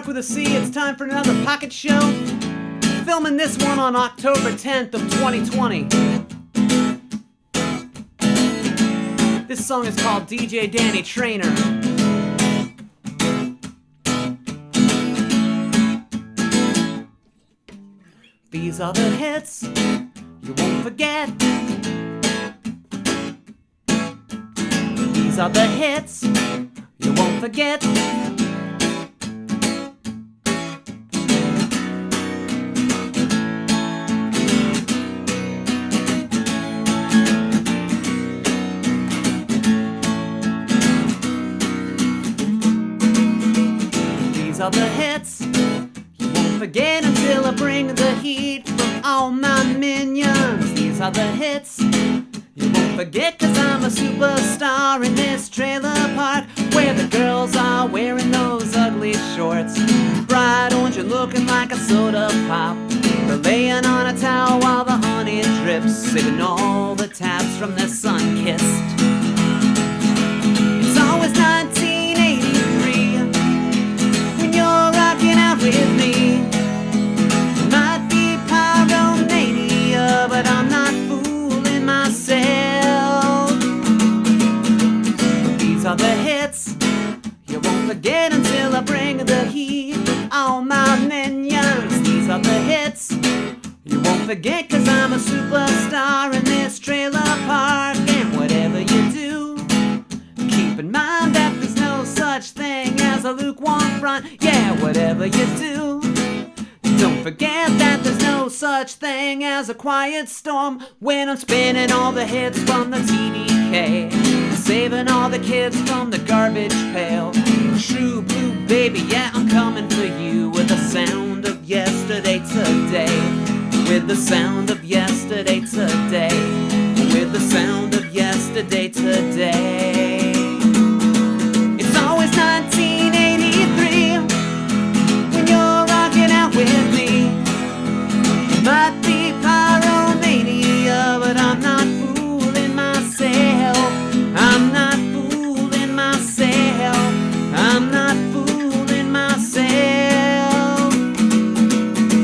Marc with a C. It's time for another pocket show. Filming this one on October 10th of 2020. This song is called DJ Danny Trainer. These are the hits you won't forget. These are the hits you won't forget. These are the hits you won't forget until I bring the heat from all my minions. These are the hits you won't forget, 'cause I'm a superstar in this trailer park where the girls are wearing those ugly shorts, bright orange and looking like a soda pop. They're laying on a towel while the honey drips, sipping all the taps from their sun-kissed. It's always 1983 when you're rocking out with me. It might be pyromania, but I'm not fooling myself. These are the hits you won't forget until I bring the heat with all my minions. These are the hits you won't forget, 'cause I'm a superstar in this trailer park. And whatever you do, keep in mind that there's no such thing as a lukewarm front. Yeah, whatever you do, don't forget that there's no such thing as a quiet storm. When I'm spinning all the hits from the TDK, saving all the kids from the garbage pail. True blue baby, yeah, I'm coming for you with the sound of yesterday today. With the sound of yesterday today. With the sound of yesterday today. It's always 1983 when you're rocking out with me. It might be pyromania, but I'm not fooling myself. I'm not fooling myself. I'm not fooling myself.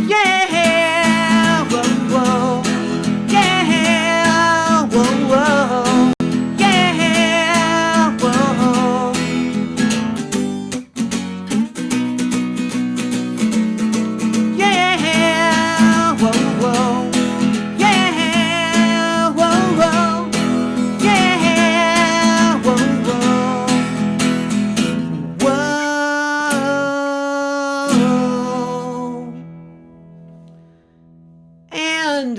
Yeah, whoa, whoa. Yeah, whoa, whoa. Yeah, whoa. Yeah, whoa, whoa. Yeah, whoa, whoa. Yeah, whoa, whoa. Whoa. And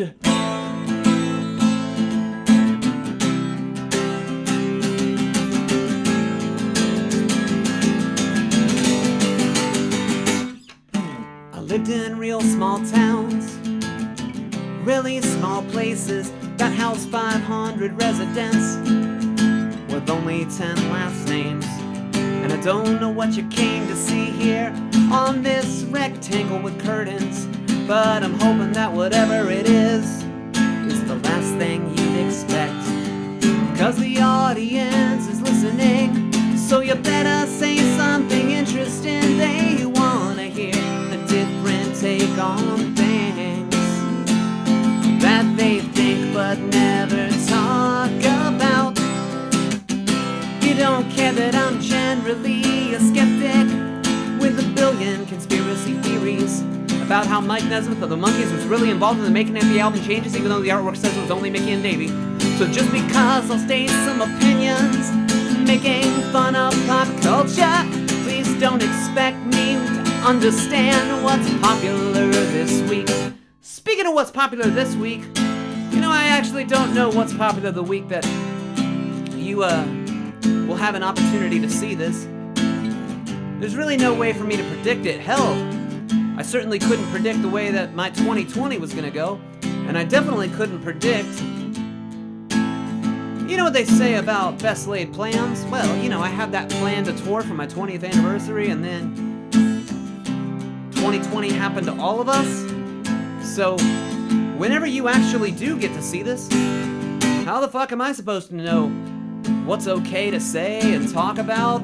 I lived in real small towns, really small places, got house 500 residents with only 10 last names. And I don't know what you came to see here on this rectangle with curtains, but I'm hoping that whatever it is the last thing you'd expect. 'Cause the audience is listening, so you better say something interesting. They wanna hear a different take on things that they think but never talk about. You don't care that I'm generally a skeptic with a billion conspiracy theories about how Mike Nesmith of the Monkees was really involved in the making of the album changes, even though the artwork says it was only Mickey and Davey. So just because I'll state some opinions making fun of pop culture, please don't expect me to understand what's popular this week. Speaking of what's popular this week, you know, I actually don't know what's popular the week that you will have an opportunity to see this. There's really no way for me to predict it. Hell, I certainly couldn't predict the way that my 2020 was gonna go, and I definitely couldn't predict. You know what they say about best laid plans? Well, you know, I had that plan to tour for my 20th anniversary, and then 2020 happened to all of us. So, whenever you actually do get to see this, how the fuck am I supposed to know what's okay to say and talk about?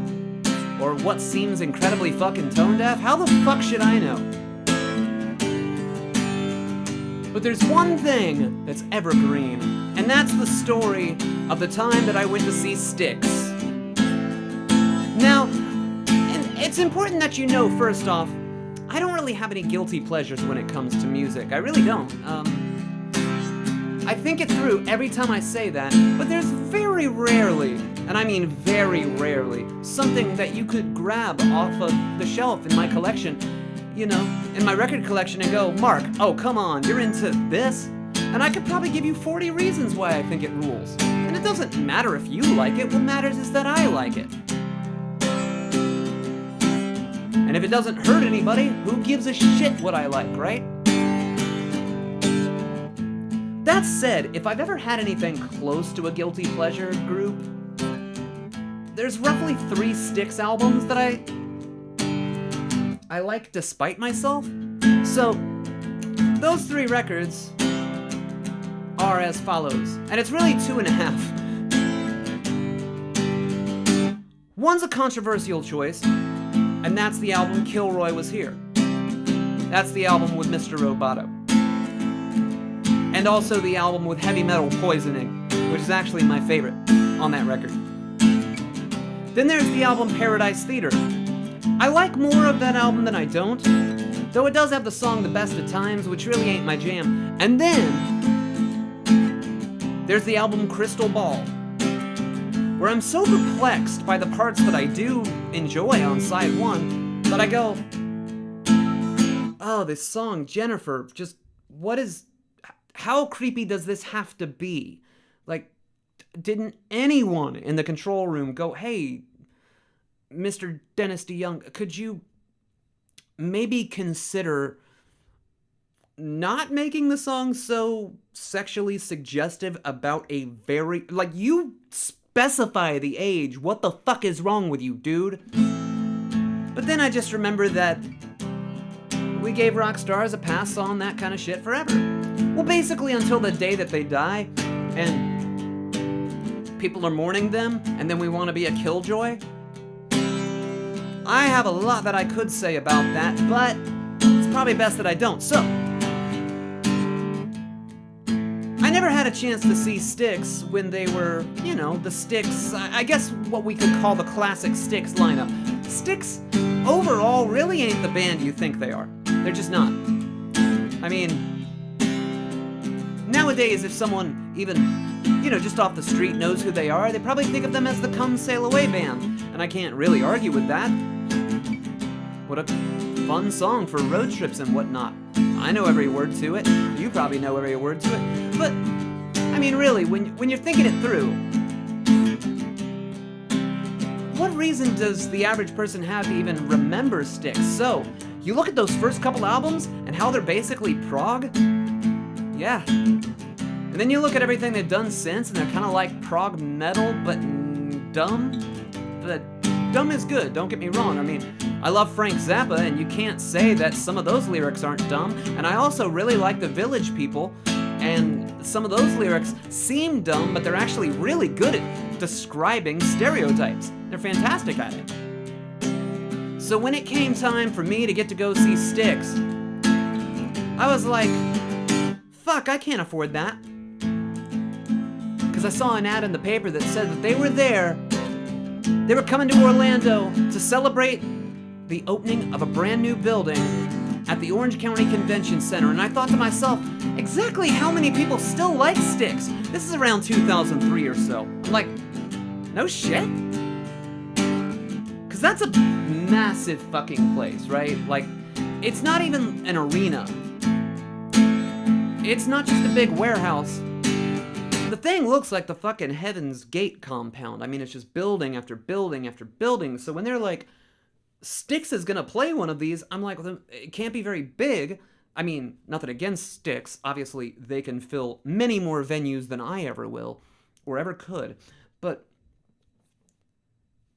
or what seems incredibly fucking tone deaf? How the fuck should I know? But there's one thing that's evergreen, and that's the story of the time that I went to see Styx. Now, and it's important that you know, first off, I don't really have any guilty pleasures when it comes to music. I really don't. I think it through every time I say that, but there's very rarely, and I mean very rarely, something that you could grab off of the shelf in my collection, you know, in my record collection and go, Mark, oh come on, you're into this? And I could probably give you 40 reasons why I think it rules. And it doesn't matter if you like it, what matters is that I like it. And if it doesn't hurt anybody, who gives a shit what I like, right? That said, if I've ever had anything close to a guilty pleasure group, there's roughly 3 Styx albums that I like despite myself. So, those 3 records are as follows, and it's really 2.5. One's a controversial choice, and that's the album Kilroy Was Here. That's the album with Mr. Roboto. And also the album with Heavy Metal Poisoning, which is actually my favorite on that record. Then there's the album Paradise Theater. I like more of that album than I don't, though it does have the song The Best of Times, which really ain't my jam. And then there's the album Crystal Ball, where I'm so perplexed by the parts that I do enjoy on side 1 that I go, oh, this song, Jennifer, just how creepy does this have to be? Like, didn't anyone in the control room go, hey, Mr. Dennis DeYoung, could you maybe consider not making the song so sexually suggestive about a very, like, you specify the age, what the fuck is wrong with you, dude? But then I just remember that we gave rock stars a pass on that kind of shit forever. Well, basically until the day that they die, and people are mourning them, and then we want to be a killjoy. I have a lot that I could say about that, but it's probably best that I don't. So, I never had a chance to see Styx when they were, you know, the Styx, I guess what we could call the classic Styx lineup. Styx, overall, really ain't the band you think they are. They're just not. I mean, nowadays, if someone even, you know, just off the street knows who they are, they probably think of them as the Come Sail Away band. And I can't really argue with that. What a fun song for road trips and whatnot. I know every word to it. You probably know every word to it. But, I mean, really, when you're thinking it through, what reason does the average person have to even remember Styx? So, you look at those first couple albums and how they're basically prog. Yeah. And then you look at everything they've done since, and they're kind of like prog metal, but dumb. But dumb is good, don't get me wrong. I mean, I love Frank Zappa, and you can't say that some of those lyrics aren't dumb. And I also really like the Village People, and some of those lyrics seem dumb, but they're actually really good at describing stereotypes. They're fantastic at it. So when it came time for me to get to go see Styx, I was like, fuck, I can't afford that. Because I saw an ad in the paper that said that they were there. They were coming to Orlando to celebrate the opening of a brand new building at the Orange County Convention Center. And I thought to myself, exactly how many people still like Styx? This is around 2003 or so. I'm like, no shit? Because that's a massive fucking place, right? Like, it's not even an arena. It's not just a big warehouse. The thing looks like the fucking Heaven's Gate compound. I mean, it's just building after building after building. So when they're like, Styx is gonna play one of these, I'm like, well, it can't be very big. I mean, nothing against Styx. Obviously, they can fill many more venues than I ever will, or ever could. But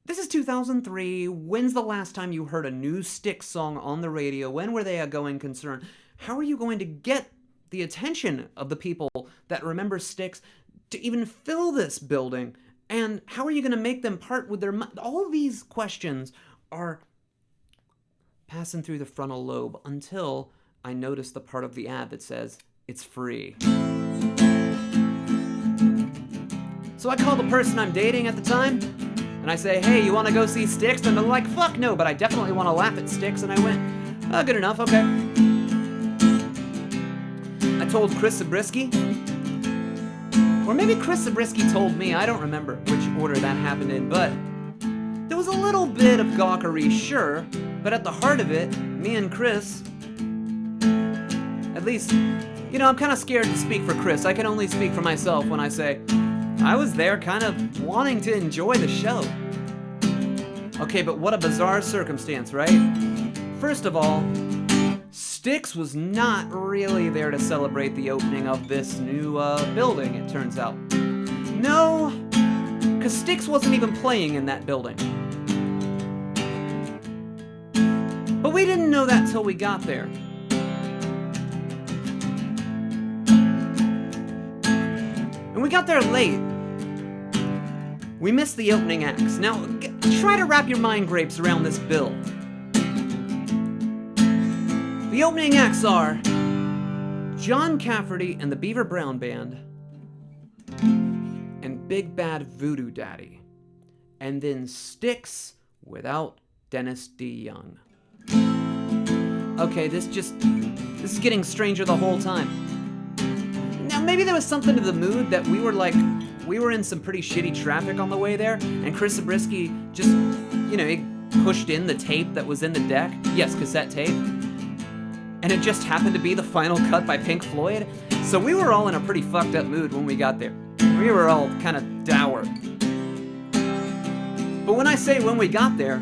this is 2003. When's the last time you heard a new Styx song on the radio? When were they a going concern? How are you going to get the attention of the people that remember Styx to even fill this building? And how are you going to make them part with their all of these questions are passing through the frontal lobe until I notice the part of the ad that says it's free. So I call the person I'm dating at the time, and I say, hey, you want to go see Styx? And they're like, fuck no, but I definitely want to laugh at Styx. And I went, oh, good enough, okay. I told Chris Zabriskie, or maybe Chris Zabriskie told me, I don't remember which order that happened in, but there was a little bit of gawkery, sure, but at the heart of it, me and Chris, at least, you know, I'm kind of scared to speak for Chris. I can only speak for myself when I say, I was there kind of wanting to enjoy the show. Okay, but what a bizarre circumstance, right? First of all, Styx was not really there to celebrate the opening of this new building, it turns out. No, because Styx wasn't even playing in that building. But we didn't know that till we got there. And we got there late. We missed the opening acts. Now, try to wrap your mind grapes around this bill. The opening acts are John Cafferty and the Beaver Brown Band and Big Bad Voodoo Daddy. And then Styx without Dennis D. Young. Okay, this is getting stranger the whole time. Now, maybe there was something to the mood that we were in some pretty shitty traffic on the way there, and Chris Zabriskie just, you know, he pushed in the tape that was in the deck. Yes, cassette tape. And it just happened to be the final cut by Pink Floyd. So we were all in a pretty fucked up mood when we got there. We were all kind of dour. But when I say when we got there,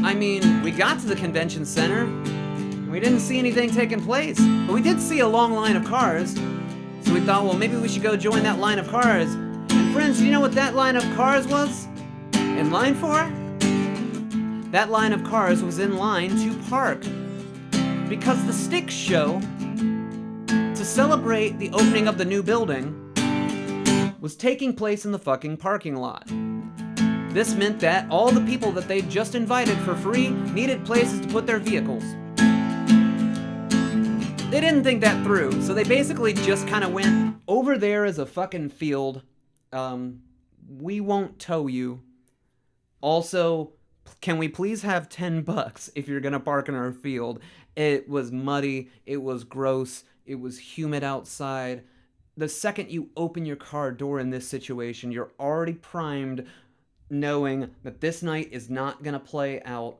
I mean, we got to the convention center, and we didn't see anything taking place, but we did see a long line of cars, so we thought, well, maybe we should go join that line of cars. And friends, do you know what that line of cars was in line for? That line of cars was in line to park, because the Styx show, to celebrate the opening of the new building, was taking place in the fucking parking lot. This meant that all the people that they'd just invited for free needed places to put their vehicles. They didn't think that through, so they basically just kind of went, over there is a fucking field. We won't tow you. Also, can we please have $10 if you're gonna park in our field? It was muddy, it was gross, it was humid outside. The second you open your car door in this situation, you're already primed, knowing that this night is not going to play out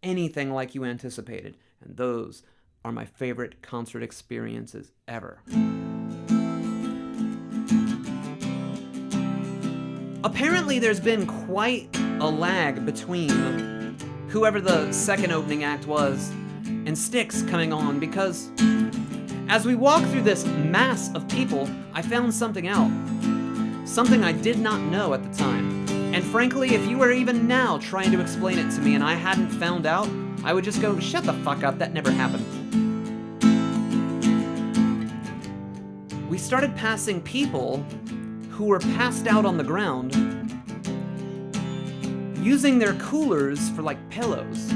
anything like you anticipated. And those are my favorite concert experiences ever. Apparently there's been quite a lag between whoever the second opening act was and Styx coming on, because as we walk through this mass of people, I found something out. Something I did not know at the time. And frankly, if you were even now trying to explain it to me and I hadn't found out, I would just go, shut the fuck up, that never happened. We started passing people who were passed out on the ground, using their coolers for like pillows.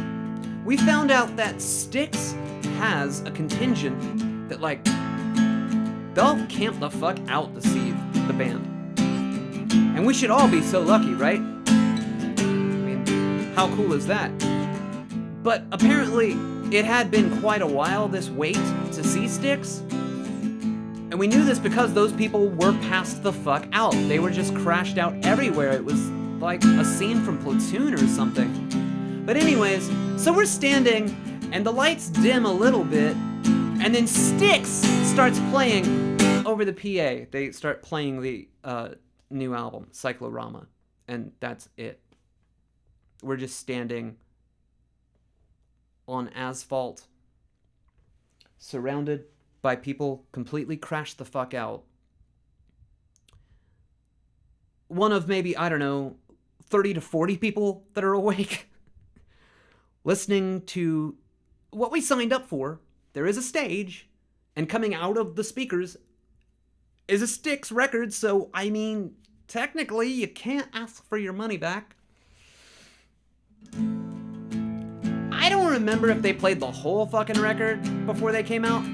We found out that Styx has a contingent that like, they'll camp the fuck out to see the band. And we should all be so lucky, right? I mean, how cool is that? But apparently, it had been quite a while, this wait to see Styx. And we knew this because those people were passed the fuck out. They were just crashed out everywhere. It was like a scene from Platoon or something. But anyways, so we're standing, and the lights dim a little bit, and then Styx starts playing over the PA. They start playing the new album, Cyclorama, and that's it. We're just standing on asphalt, surrounded by people completely crashed the fuck out. One of maybe, I don't know, 30 to 40 people that are awake, listening to what we signed up for. There is a stage, and coming out of the speakers is a Styx record, so I mean, technically, you can't ask for your money back. remember if they played the whole fucking record before they came out.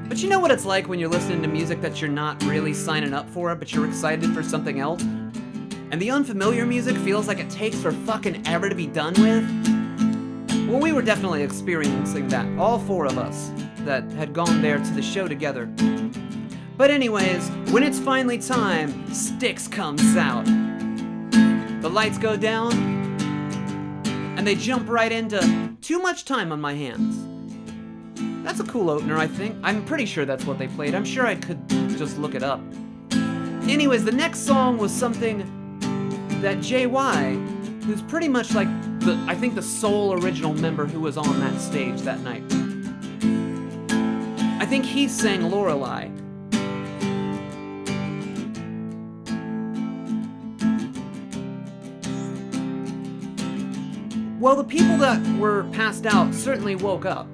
But you know what it's like when you're listening to music that you're not really signing up for, but you're excited for something else? And the unfamiliar music feels like it takes for fucking ever to be done with? Well, we were definitely experiencing that, all four of us that had gone there to the show together. But anyways, when it's finally time, Styx comes out. The lights go down, and they jump right into Too Much Time on My Hands. That's a cool opener, I think. I'm pretty sure that's what they played. I'm sure I could just look it up. Anyways, the next song was something that JY, who's pretty much like I think the sole original member who was on that stage that night. I think he sang Lorelei. Well, the people that were passed out certainly woke up.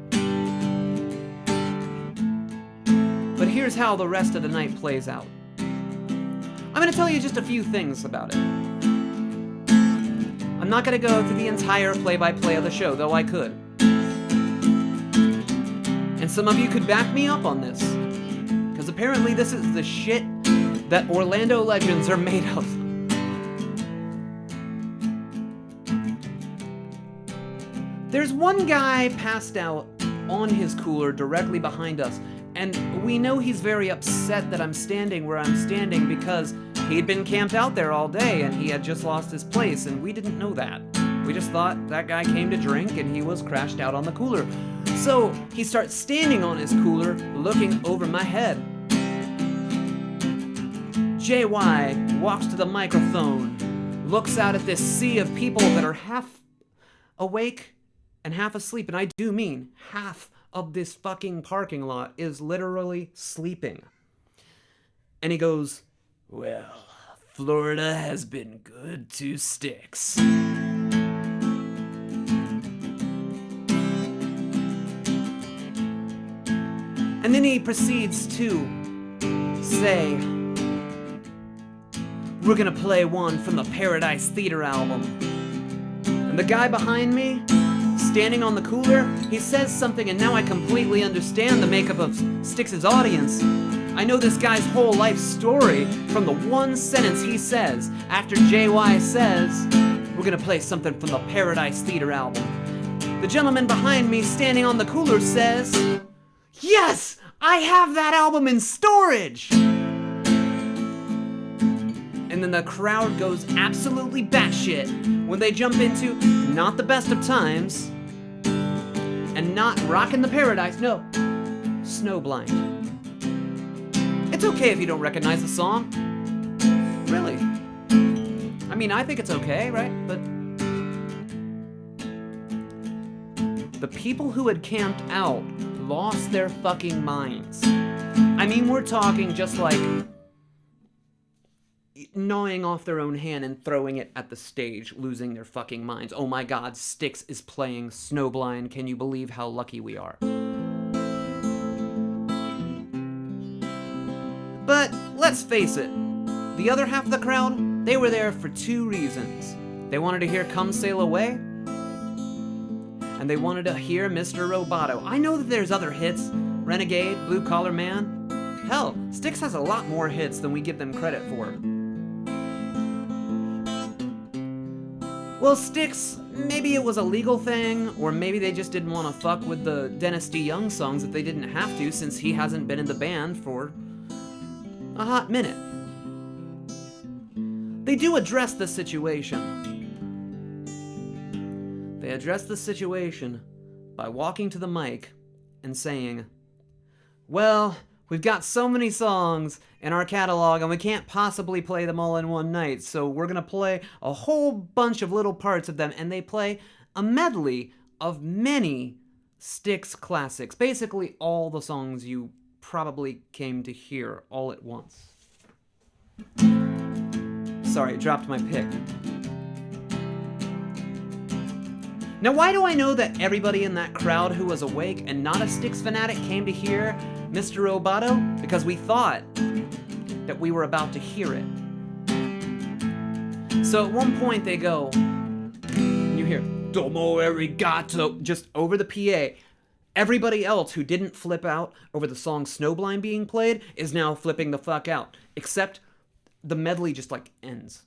But here's how the rest of the night plays out. I'm going to tell you just a few things about it. I'm not going to go through the entire play-by-play of the show, though I could. And some of you could back me up on this, because apparently this is the shit that Orlando legends are made of. There's one guy passed out on his cooler directly behind us, and we know he's very upset that I'm standing where I'm standing because he'd been camped out there all day and he had just lost his place, and we didn't know that. We just thought that guy came to drink and he was crashed out on the cooler. So he starts standing on his cooler, looking over my head. JY walks to the microphone, looks out at this sea of people that are half awake and half asleep, and I do mean half of this fucking parking lot is literally sleeping. And he goes, "Well, Florida has been good to Styx." And then he proceeds to say, "We're gonna play one from the Paradise Theater album." And the guy behind me, standing on the cooler, he says something, and now I completely understand the makeup of Styx's audience. I know this guy's whole life story from the one sentence he says after JY says, "We're gonna play something from the Paradise Theater album." The gentleman behind me standing on the cooler says, "Yes, I have that album in storage!" And then the crowd goes absolutely batshit when they jump into not the best of times and not Rockin' the Paradise, no, Snowblind. It's okay if you don't recognize the song. Really. I mean, I think it's okay, right? But the people who had camped out lost their fucking minds. I mean, we're talking just like gnawing off their own hand and throwing it at the stage, losing their fucking minds. Oh my god, Styx is playing Snowblind. Can you believe how lucky we are? But let's face it, the other half of the crowd, they were there for two reasons. They wanted to hear Come Sail Away, and they wanted to hear Mr. Roboto. I know that there's other hits, Renegade, Blue Collar Man. Hell, Styx has a lot more hits than we give them credit for. Well, Styx, maybe it was a legal thing, or maybe they just didn't want to fuck with the Dennis D. Young songs that they didn't have to, since he hasn't been in the band for a hot minute. They do address the situation. They address the situation by walking to the mic and saying, "Well, we've got so many songs in our catalog and we can't possibly play them all in one night, so we're gonna play a whole bunch of little parts of them," and they play a medley of many Styx classics. Basically all the songs you probably came to hear all at once. Sorry, I dropped my pick. Now, why do I know that everybody in that crowd who was awake and not a Styx fanatic came to hear Mr. Roboto? Because we thought that we were about to hear it. So at one point they go, you hear, Domo arigato, just over the PA. Everybody else who didn't flip out over the song Snowblind being played is now flipping the fuck out. Except the medley just like ends.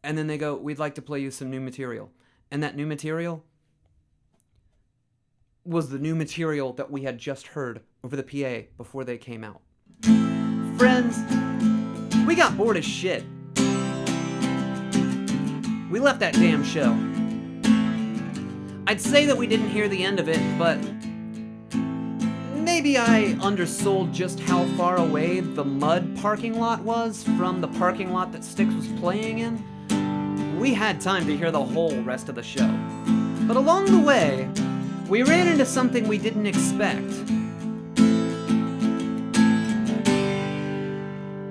And then they go, we'd like to play you some new material. And that new material was the new material that we had just heard over the PA before they came out. Friends, we got bored as shit. We left that damn show. I'd say that we didn't hear the end of it, but maybe I undersold just how far away the mud parking lot was from the parking lot that Styx was playing in. We had time to hear the whole rest of the show. But along the way, we ran into something we didn't expect.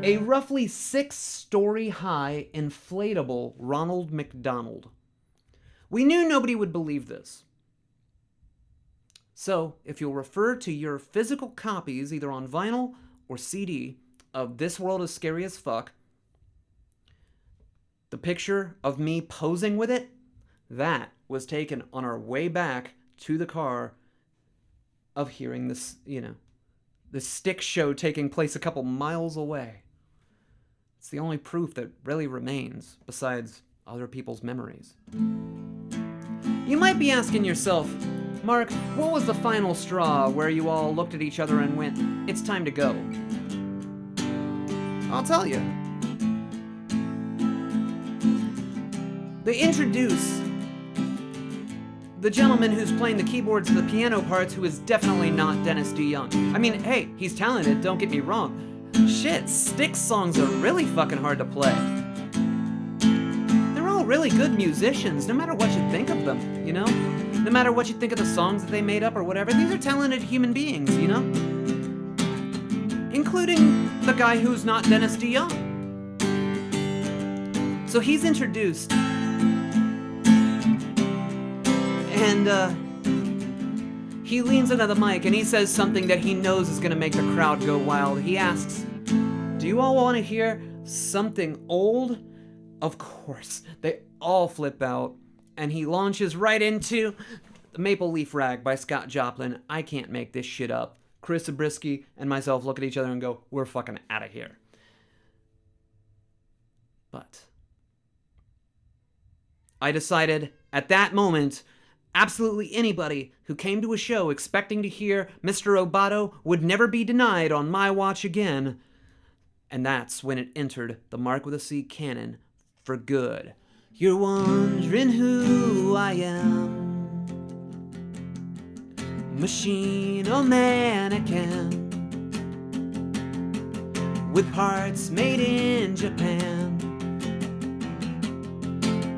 A roughly 6-story high inflatable Ronald McDonald. We knew nobody would believe this. So, if you'll refer to your physical copies, either on vinyl or CD, of This World is Scary as Fuck, the picture of me posing with it, that was taken on our way back to the car of hearing this, this Styx show taking place a couple miles away. It's the only proof that really remains, besides other people's memories. You might be asking yourself, Mark, what was the final straw where you all looked at each other and went, it's time to go? I'll tell you. They introduce the gentleman who's playing the keyboards and the piano parts, who is definitely not Dennis DeYoung. I mean, hey, he's talented, don't get me wrong. Shit, Styx songs are really fucking hard to play. They're all really good musicians, no matter what you think of them, No matter what you think of the songs that they made up or whatever, these are talented human beings, Including the guy who's not Dennis DeYoung. So he's introduced, and he leans into the mic and he says something that he knows is going to make the crowd go wild. He asks, do you all want to hear something old? Of course. They all flip out, and he launches right into the Maple Leaf Rag by Scott Joplin. I can't make this shit up. Chris Zabriskie and myself look at each other and go, we're fucking out of here. But I decided at that moment, absolutely anybody who came to a show expecting to hear Mr. Roboto would never be denied on my watch again. And that's when it entered the Marc with a C canon for good. You're wondering who I am. Machine or mannequin, with parts made in Japan.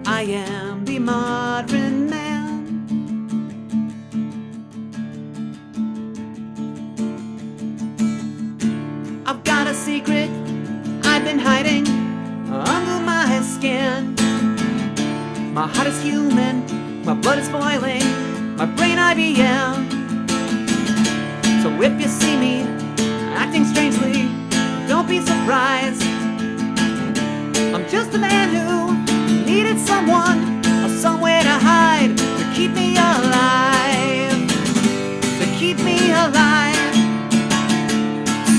I am the modern man. I've got a secret I've been hiding under my skin. My heart is human, my blood is boiling, my brain IBM. So if you see me acting strangely, don't be surprised. I'm just a man who needed someone or somewhere to hide, to keep me alive, to keep me alive.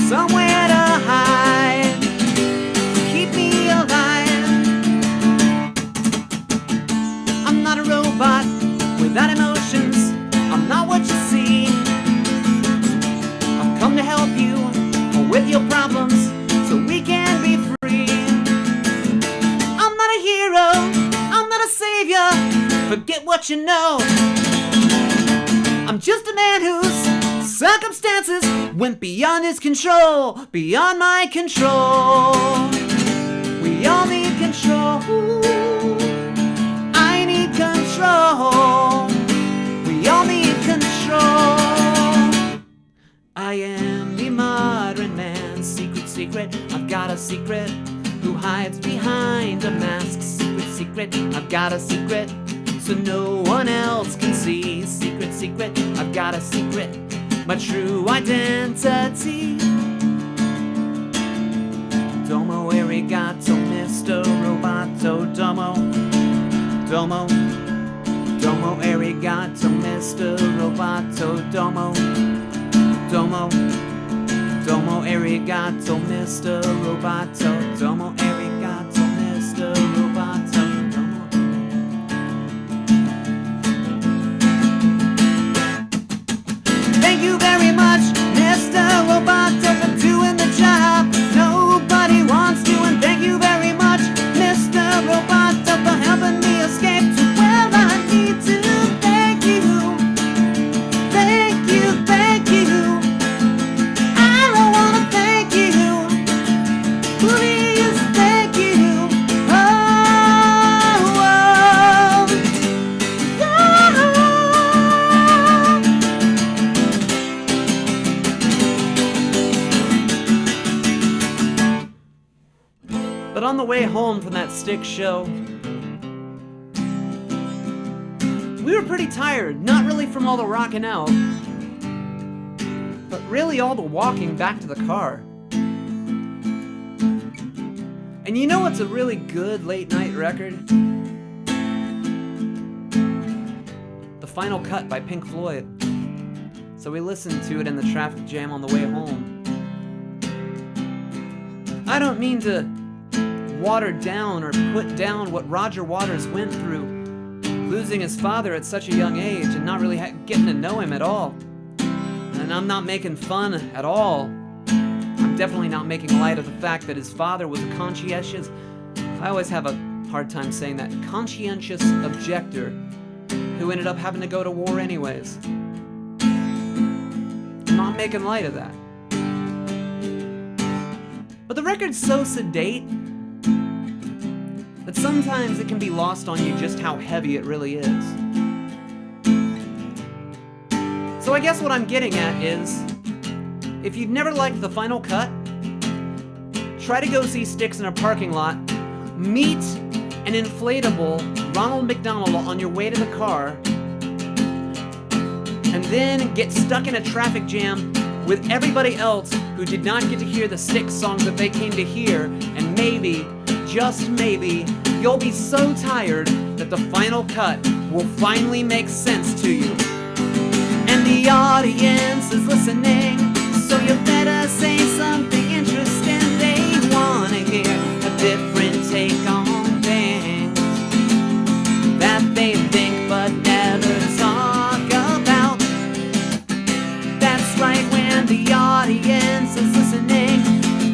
Somewhere to hide, to keep me alive. I'm not a robot without emotions, I'm not what you see. I've come to help you with your problems so we can be free. I'm not a hero, I'm not a savior, forget what you know. I'm just a man whose circumstances went beyond his control, beyond my control. We all need control. I need control. We all need control. I am the modern man. Secret, secret, I've got a secret. Who hides behind a mask? Secret, secret, I've got a secret, so no one else can see. Secret, secret, I've got a secret, my true identity. Domo arigato, Mr. Mr. Roboto Domo. Domo, domo arigato, Mr. Roboto Domo. Domo, domo arigato, Mr. Roboto. Domo arigato, Mr. Roboto Domo. Thank you very much, Mr. Roboto, for doing the job nobody wants to. And thank you very much, Mr. Roboto, for helping me escape to where I need to. Thank you, thank you, thank you. I don't wanna thank you, please thank you. Oh, oh, oh. But on the way home from that stick show, we were pretty tired, not really from all the rocking out, but really all the walking back to the car. And you know what's a really good late night record? The Final Cut by Pink Floyd. So we listened to it in the traffic jam on the way home. I don't mean to water down or put down what Roger Waters went through, losing his father at such a young age and not really getting to know him at all. And I'm not making fun at all. I'm definitely not making light of the fact that his father was a conscientious, I always have a hard time saying that, conscientious objector who ended up having to go to war anyways. I'm not making light of that. But the record's so sedate that sometimes it can be lost on you just how heavy it really is. So I guess what I'm getting at is, if you've never liked The Final Cut, try to go see Styx in a parking lot, meet an inflatable Ronald McDonald on your way to the car, and then get stuck in a traffic jam with everybody else who did not get to hear the Styx songs that they came to hear, and maybe, just maybe, you'll be so tired that The Final Cut will finally make sense to you. And the audience is listening, so you better say something interesting. They wanna hear a different take on things that they think but never talk about. That's right, when the audience is listening,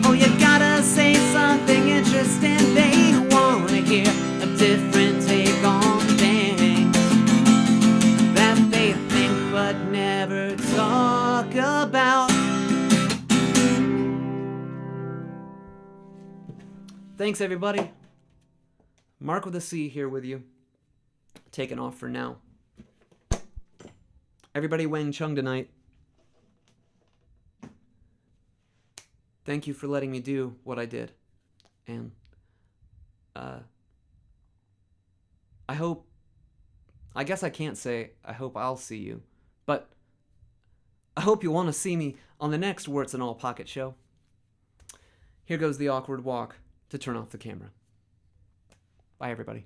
oh, you gotta say something interesting. They wanna hear a different take on things that they think but never talk about. Thanks, everybody. Marc with a C here with you. Taking off for now. Everybody Wang Chung tonight. Thank you for letting me do what I did. And I guess I can't say I hope I'll see you, but I hope you want to see me on the next Warts-and-all Pocket Show. Here goes the awkward walk to turn off the camera. Bye, everybody.